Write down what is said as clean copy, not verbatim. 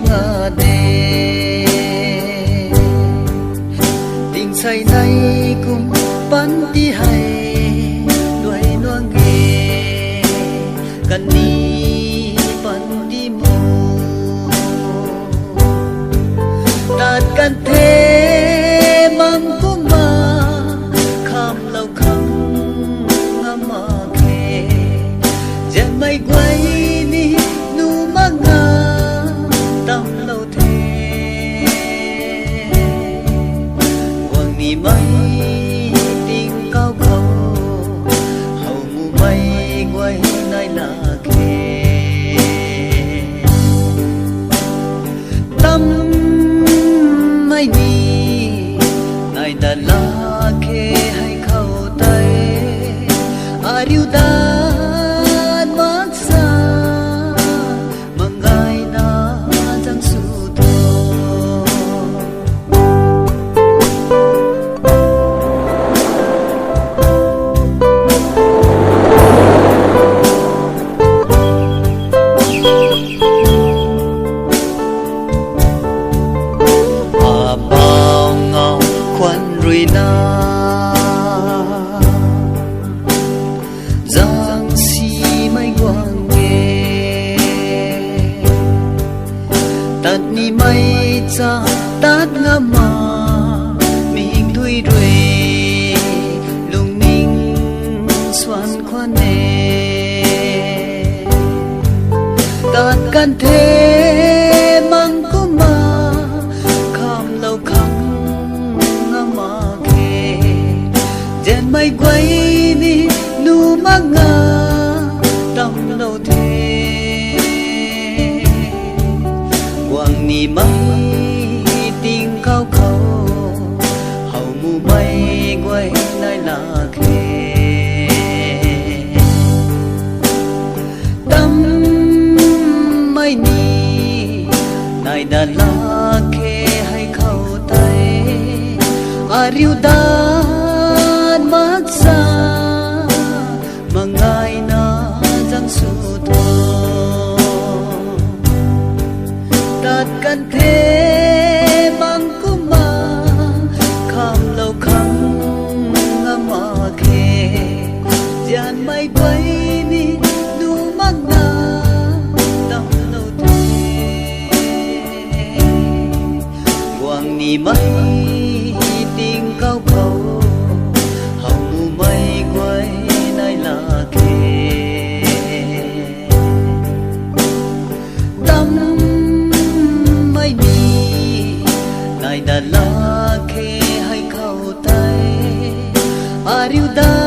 ngà đê tình say nay cùng bắn đi hay đuổi nó nghề gần đi bắn đi mù tạtกันthế mang cô mà kham lâu kham ngắm mà khe dân mây quay ni nu mang ngà tâm lâu thế quăng ni mây tình cao khâu hầu mù mây quay nay là khe tâm mai ni nay đã là khe hay khâu tay ariu dan maksa mangai na jang su tho bao ngao khoan rui na giang si mai quang nghe tát ni mai cha tát nga ma mình thui ruồi lung ninh xoan khoan nè tát can thế mang cô mà kham lâu kham nga ma khe dân mây quay ni nu mang ngà tâm lâu thế quang ni mây tình cao khâu hầu mù mây quay nay là khe tâm mây ni nay đã là khe hay khâu tay ariu dan maksa mangai na jang su tho tátกันthế mang cô mà kham lâu kham nga ma khe gian mai quay ni nu mang na tâm lâu thế quang ni mây tình cao khâu hầu mù mây quay nay là khe tâm mây ni nay đã là khe hay khâu tay ariu da